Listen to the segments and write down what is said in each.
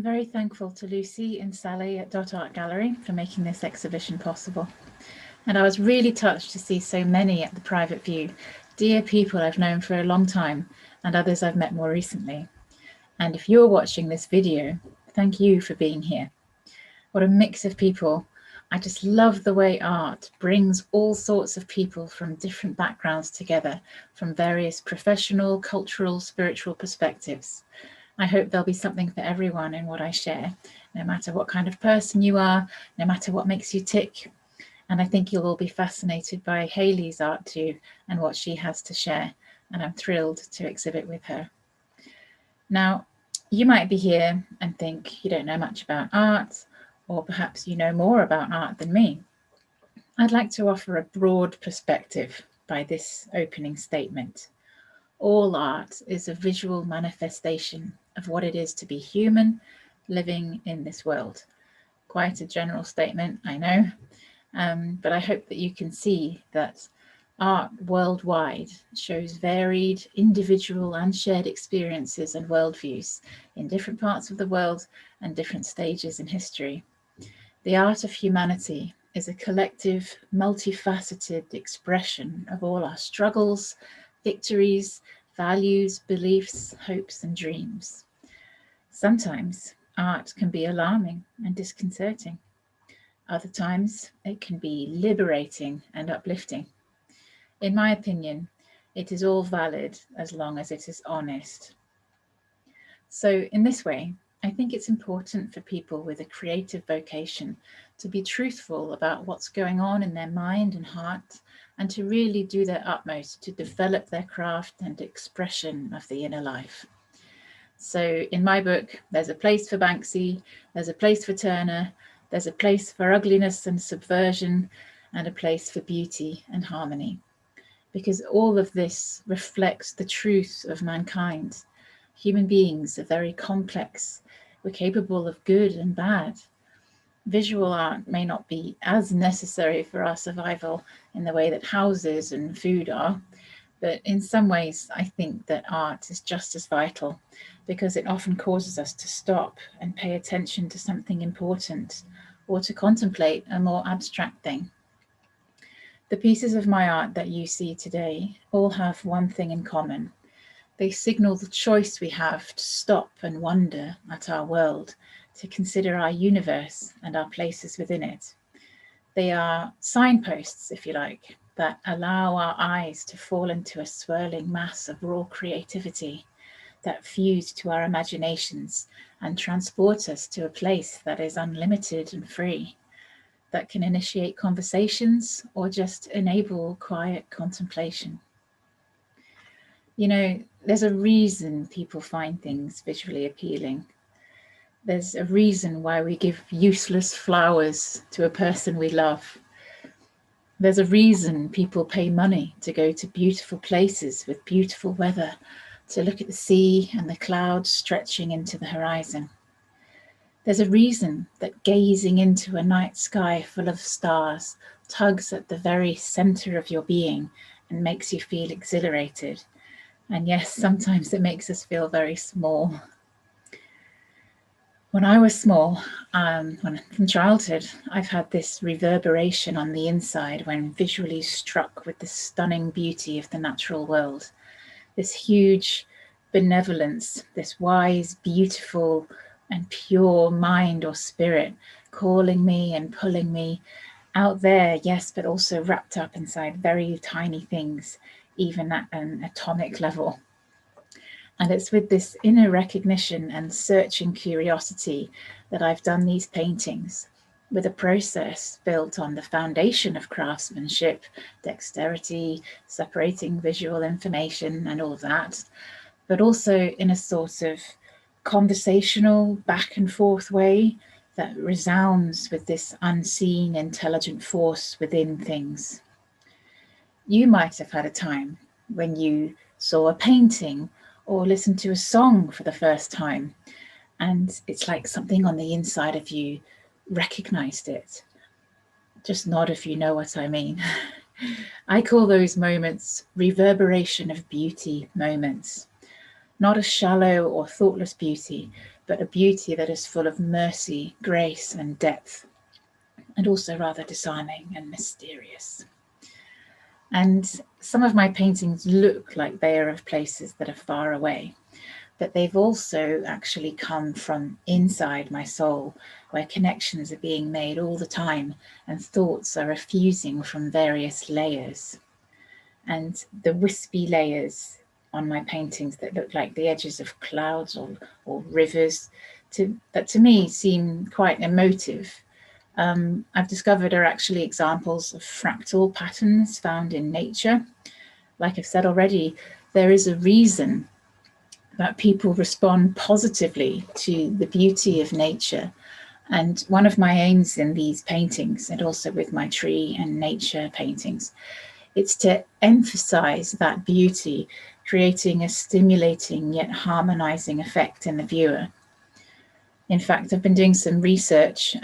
very thankful to Lucy and Sally at Dot Art Gallery for making this exhibition possible. And I was really touched to see so many at the private view, dear people I've known for a long time and others I've met more recently. And if you're watching this video, thank you for being here. What a mix of people. I just love the way art brings all sorts of people from different backgrounds together, from various professional, cultural, spiritual perspectives. I hope there'll be something for everyone in what I share, no matter what kind of person you are, no matter what makes you tick. And I think you'll all be fascinated by Hayley's art too, and what she has to share. And I'm thrilled to exhibit with her. Now, you might be here and think you don't know much about art, or perhaps you know more about art than me. I'd like to offer a broad perspective by this opening statement. All art is a visual manifestation of what it is to be human, living in this world. Quite a general statement, I know, but I hope that you can see that art worldwide shows varied individual and shared experiences and worldviews in different parts of the world and different stages in history. The art of humanity is a collective, multifaceted expression of all our struggles, victories, values, beliefs, hopes, and dreams. Sometimes art can be alarming and disconcerting. Other times it can be liberating and uplifting. In my opinion, it is all valid as long as it is honest. So in this way, I think it's important for people with a creative vocation to be truthful about what's going on in their mind and heart, and to really do their utmost to develop their craft and expression of the inner life. So in my book, there's a place for Banksy, there's a place for Turner, there's a place for ugliness and subversion, and a place for beauty and harmony. Because all of this reflects the truth of mankind. Human beings are very complex. We're capable of good and bad. Visual art may not be as necessary for our survival in the way that houses and food are, but in some ways I think that art is just as vital, because it often causes us to stop and pay attention to something important, or to contemplate a more abstract thing. The pieces of my art that you see today all have one thing in common. They signal the choice we have to stop and wonder at our world, to consider our universe and our places within it. They are signposts, if you like, that allow our eyes to fall into a swirling mass of raw creativity that fuse to our imaginations and transport us to a place that is unlimited and free, that can initiate conversations or just enable quiet contemplation. You know, there's a reason people find things visually appealing. There's a reason why we give useless flowers to a person we love. There's a reason people pay money to go to beautiful places with beautiful weather, to look at the sea and the clouds stretching into the horizon. There's a reason that gazing into a night sky full of stars tugs at the very center of your being and makes you feel exhilarated. And yes, sometimes it makes us feel very small. When I was small, from childhood, I've had this reverberation on the inside when visually struck with the stunning beauty of the natural world. This huge benevolence, this wise, beautiful, and pure mind or spirit calling me and pulling me out there, yes, but also wrapped up inside very tiny things, even at an atomic level. And it's with this inner recognition and searching curiosity that I've done these paintings, with a process built on the foundation of craftsmanship, dexterity, separating visual information and all of that, but also in a sort of conversational back and forth way that resounds with this unseen intelligent force within things. You might have had a time when you saw a painting or listened to a song for the first time, and it's like something on the inside of you recognized it. Just nod if you know what I mean. I call those moments reverberation of beauty moments. Not a shallow or thoughtless beauty, but a beauty that is full of mercy, grace, and depth, and also rather disarming and mysterious. And some of my paintings look like they are of places that are far away, but they've also actually come from inside my soul, where connections are being made all the time and thoughts are effusing from various layers. And the wispy layers on my paintings that look like the edges of clouds or rivers, that to me seem quite emotive. I've discovered are actually examples of fractal patterns found in nature. Like I've said already, there is a reason that people respond positively to the beauty of nature. And one of my aims in these paintings, and also with my tree and nature paintings, it's to emphasize that beauty, creating a stimulating yet harmonizing effect in the viewer. In fact, I've been doing some research.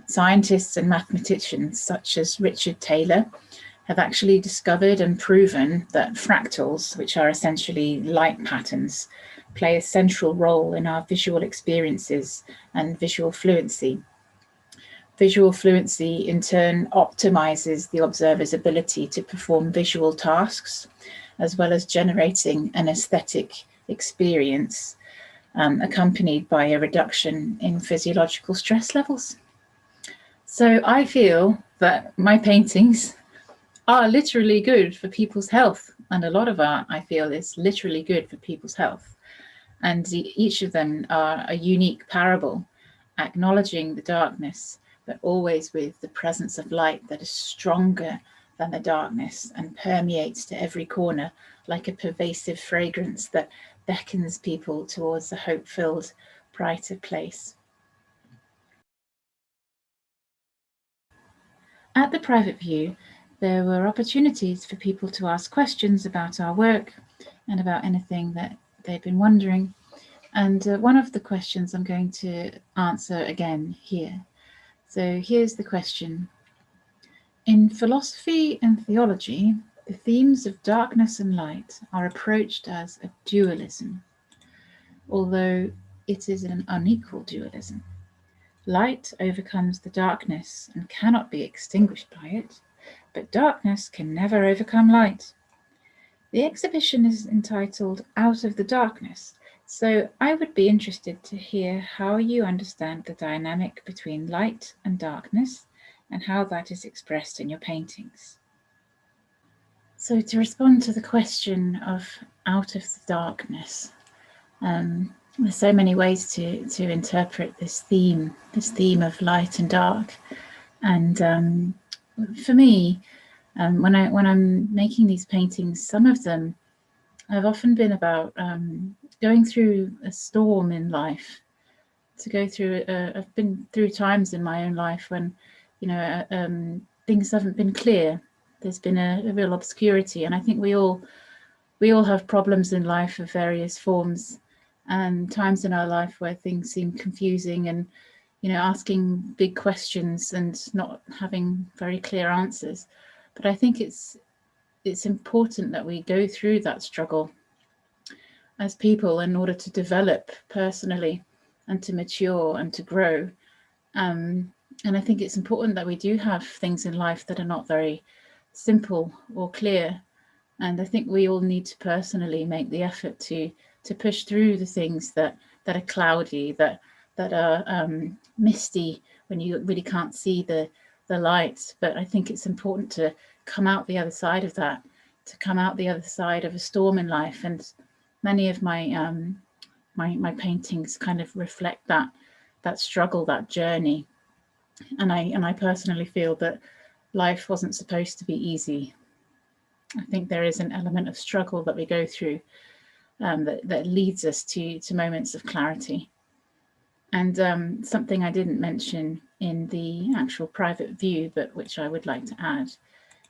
Scientists and mathematicians such as Richard Taylor have actually discovered and proven that fractals, which are essentially light patterns, play a central role in our visual experiences and visual fluency. Visual fluency, in turn, optimizes the observer's ability to perform visual tasks, as well as generating an aesthetic experience, accompanied by a reduction in physiological stress levels. So I feel that my paintings are literally good for people's health. And a lot of art, I feel, is literally good for people's health. And each of them are a unique parable, acknowledging the darkness, but always with the presence of light that is stronger than the darkness and permeates to every corner like a pervasive fragrance that beckons people towards a hope-filled, brighter place. At the private view, there were opportunities for people to ask questions about our work and about anything that they'd been wondering. And one of the questions I'm going to answer again here. So here's the question. In philosophy and theology, the themes of darkness and light are approached as a dualism, although it is an unequal dualism. Light overcomes the darkness and cannot be extinguished by it, but darkness can never overcome light. The exhibition is entitled Out of the Darkness, so I would be interested to hear how you understand the dynamic between light and darkness and how that is expressed in your paintings. So to respond to the question of out of the darkness, there's so many ways to interpret this theme of light and dark. And for me, when I'm making these paintings, some of them have often been about going through a storm in life. To go through, I've been through times in my own life when, things haven't been clear. There's been a real obscurity, and I think we all have problems in life of various forms, and times in our life where things seem confusing and, asking big questions and not having very clear answers. But I think it's important that we go through that struggle as people in order to develop personally and to mature and to grow. And I think it's important that we do have things in life that are not very simple or clear. And I think we all need to personally make the effort to push through the things that are cloudy, that are misty, when you really can't see the light. But I think it's important to come out the other side of that, to come out the other side of a storm in life. And many of my my paintings kind of reflect that struggle, that journey. And I personally feel that life wasn't supposed to be easy. I think there is an element of struggle that we go through that leads us to moments of clarity. And something I didn't mention in the actual private view, but which I would like to add,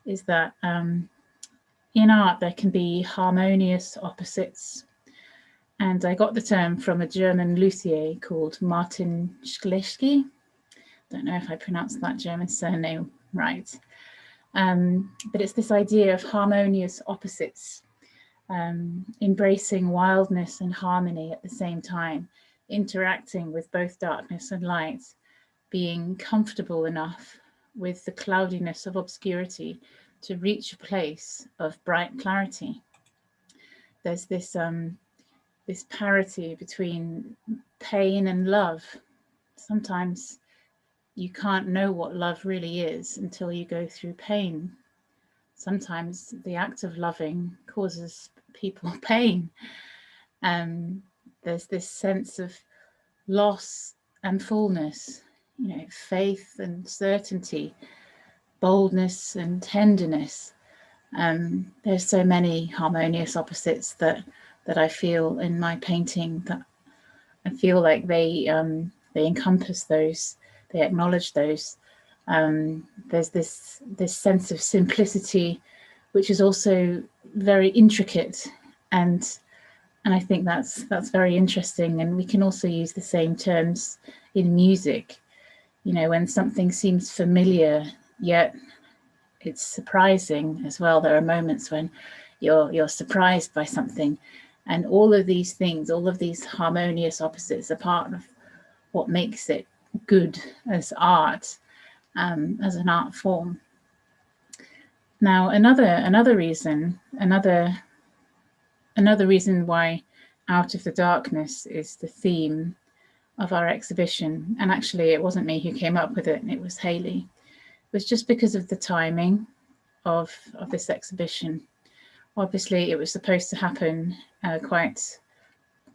is that in art there can be harmonious opposites. And I got the term from a German luthier called Martin Schleschke. Don't know if I pronounced that German surname right. But it's this idea of harmonious opposites, embracing wildness and harmony at the same time, interacting with both darkness and light, being comfortable enough with the cloudiness of obscurity to reach a place of bright clarity. There's this parity between pain and love. Sometimes you can't know what love really is until you go through pain. Sometimes the act of loving causes people pain. There's this sense of loss and fullness, faith and certainty, boldness and tenderness. There's so many harmonious opposites that I feel in my painting, that I feel like they encompass those, they acknowledge those. There's this sense of simplicity, which is also very intricate, and I think that's very interesting. And we can also use the same terms in music. When something seems familiar, yet it's surprising as well. There are moments when you're surprised by something, and all of these things, all of these harmonious opposites are part of what makes it good as art, as an art form. Now, another reason why Out of the Darkness is the theme of our exhibition, and actually it wasn't me who came up with it, it was Hayley, was just because of the timing of this exhibition. Obviously, it was supposed to happen quite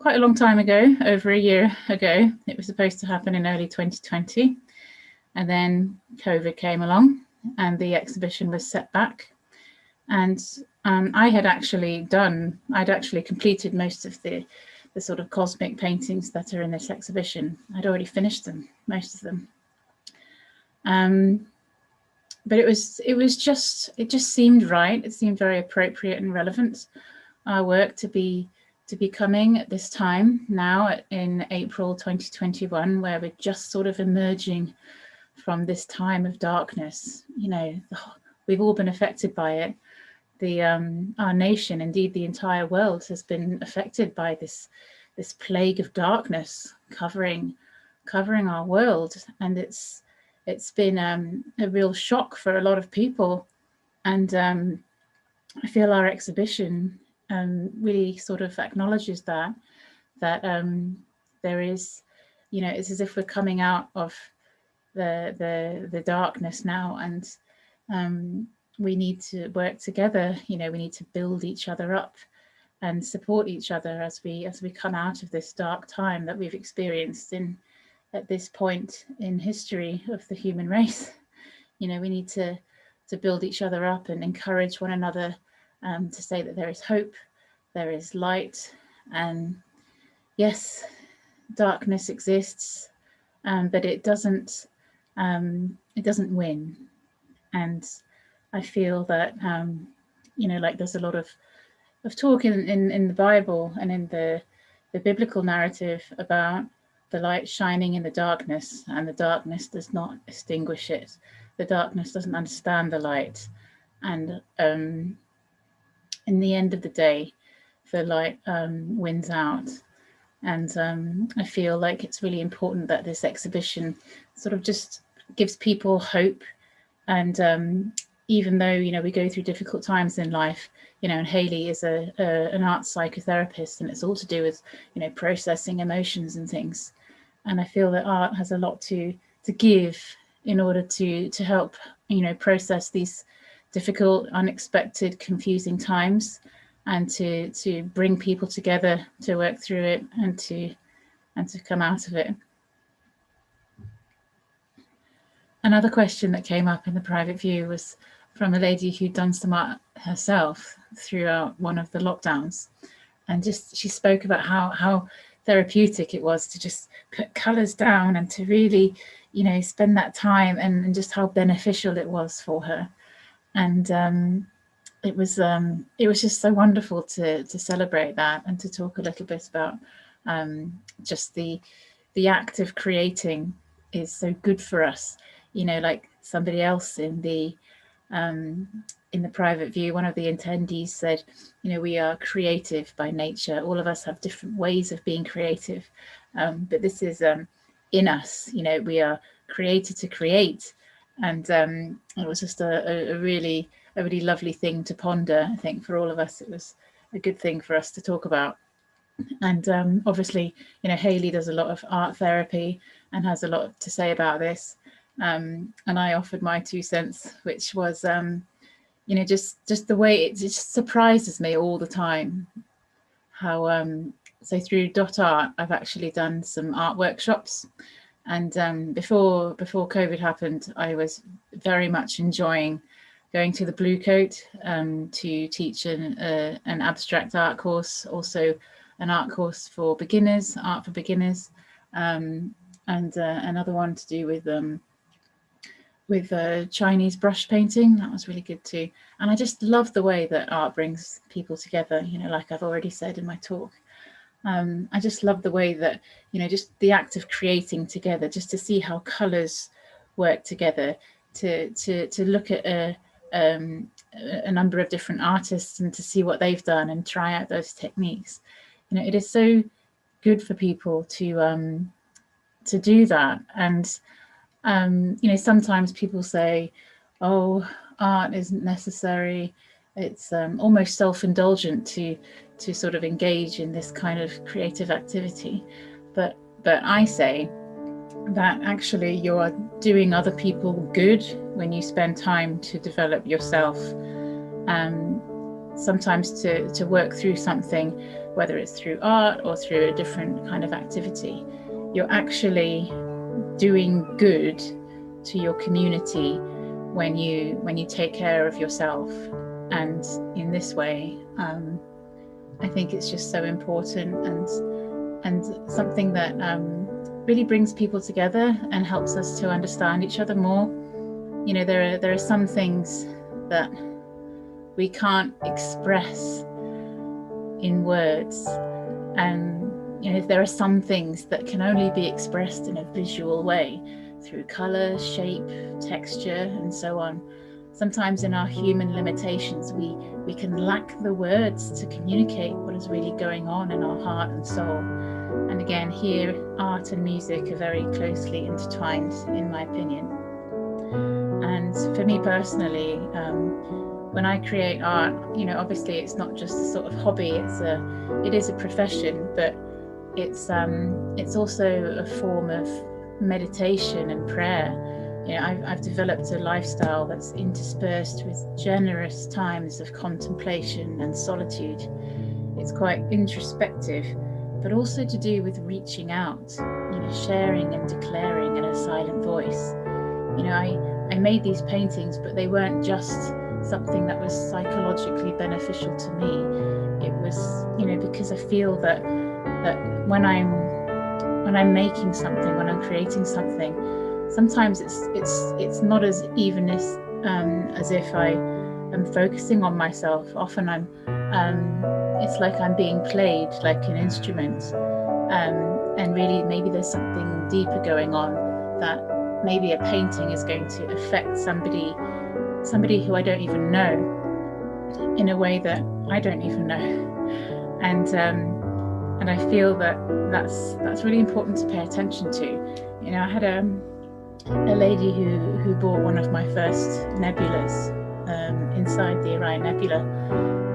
a long time ago, over a year ago. It was supposed to happen in early 2020, and then COVID came along and the exhibition was set back. And I'd actually completed most of the sort of cosmic paintings that are in this exhibition. I'd already finished them, most of them. But it just seemed right. It seemed very appropriate and relevant, our work to be coming at this time now in April 2021, where we're just sort of emerging from this time of darkness. We've all been affected by it. Our nation, indeed the entire world, has been affected by this plague of darkness covering our world, and it's been a real shock for a lot of people. And I feel our exhibition really sort of acknowledges that there is, it's as if we're coming out of the darkness now, and we need to work together. We need to build each other up and support each other as we come out of this dark time that we've experienced at this point in history of the human race. We need to build each other up and encourage one another, to say that there is hope, there is light, and yes, darkness exists, but it doesn't win. And I feel that like there's a lot of talk in the Bible and in the biblical narrative about the light shining in the darkness, and the darkness does not extinguish it. The darkness doesn't understand the light, and in the end of the day, the light wins out. And I feel like it's really important that this exhibition sort of just gives people hope. And even though we go through difficult times in life, and Hayley is an art psychotherapist, and it's all to do with processing emotions and things. And I feel that art has a lot to give in order to help process these difficult, unexpected, confusing times, and to bring people together to work through it and to come out of it. Another question that came up in the private view was from a lady who'd done some art herself throughout one of the lockdowns, and she spoke about how therapeutic it was to just put colours down and to really spend that time, and just how beneficial it was for her. And it was just so wonderful to celebrate that, and to talk a little bit about just the act of creating is so good for us. Like somebody else in the private view, one of the attendees said, we are creative by nature. All of us have different ways of being creative. but this is in us. You know, we are created to create, and it was just a really lovely thing to ponder. I think for all of us, it was a good thing for us to talk about. And obviously, you know, Hayley does a lot of art therapy and has a lot to say about this. And I offered my 2 cents, which was, you know, just the way it just surprises me all the time. How so through Dot Art, I've actually done some art workshops, and before COVID happened, I was very much enjoying going to the Blue Coat to teach an abstract art course, also an art course for beginners, art for beginners, and another one to do with Chinese brush painting. That was really good too. And I just love the way that art brings people together, you know, like I've already said in my talk. I just love the way that, you know, just the act of creating together, just to see how colours work together, to look at a number of different artists and to see what they've done and try out those techniques. You know, it is so good for people to do that. And you know, sometimes people say, oh, art isn't necessary. It's almost self-indulgent to sort of engage in this kind of creative activity. But I say that actually you are doing other people good when you spend time to develop yourself. Sometimes to work through something, whether it's through art or through a different kind of activity, you're actually doing good to your community when you take care of yourself. And in this way, I think it's just so important and something that really brings people together and helps us to understand each other more. You know, there are some things that we can't express in words, and you know, there are some things that can only be expressed in a visual way through colour, shape, texture, and so on. Sometimes in our human limitations, we can lack the words to communicate what is really going on in our heart and soul. And again, here, art and music are very closely intertwined, in my opinion. And for me personally, when I create art, you know, obviously it's not just a sort of hobby, it is a profession, but it's also a form of meditation and prayer. You know, I've developed a lifestyle that's interspersed with generous times of contemplation and solitude. It's quite introspective, but also to do with reaching out, you know, sharing and declaring in a silent voice. You know, I made these paintings, but they weren't just something that was psychologically beneficial to me. It was, you know, because I feel that when I'm making something, when I'm creating something, sometimes it's not as even as if I am focusing on myself. Often it's like I'm being played like an instrument, and really maybe there's something deeper going on, that maybe a painting is going to affect somebody who I don't even know in a way that I don't even know. And I feel that that's really important to pay attention to. You know, I had a lady who bought one of my first nebulas inside the Orion Nebula,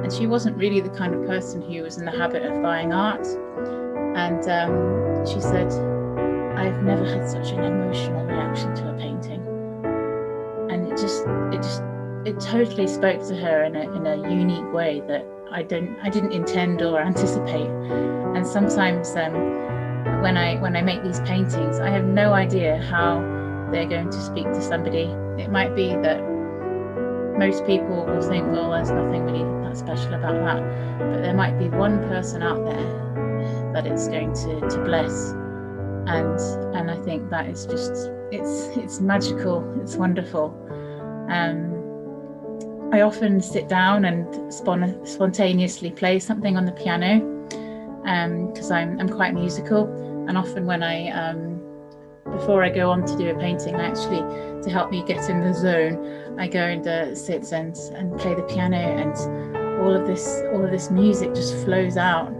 and she wasn't really the kind of person who was in the habit of buying art. And she said, "I've never had such an emotional reaction to a painting," and it totally spoke to her in a unique way that I didn't intend or anticipate. And sometimes when I make these paintings, I have no idea how they're going to speak to somebody. It might be that most people will think, well, there's nothing really that special about that, but there might be one person out there that it's going to bless. And I think that is just, it's magical, it's wonderful. I often sit down and spontaneously play something on the piano, because I'm quite musical, and often when before I go on to do a painting, actually, to help me get in the zone, I go and sit and play the piano, and all of this music just flows out.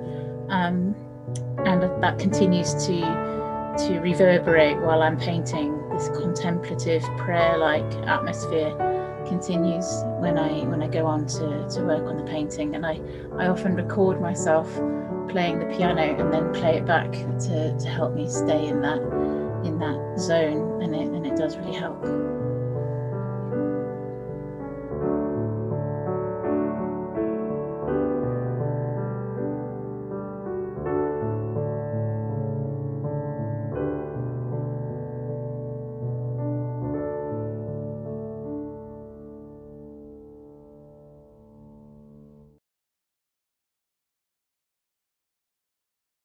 and that continues to reverberate while I'm painting. This contemplative, prayer-like atmosphere continues when I go on to work on the painting, and I often record myself playing the piano and then play it back to help me stay in that zone, and it does really help.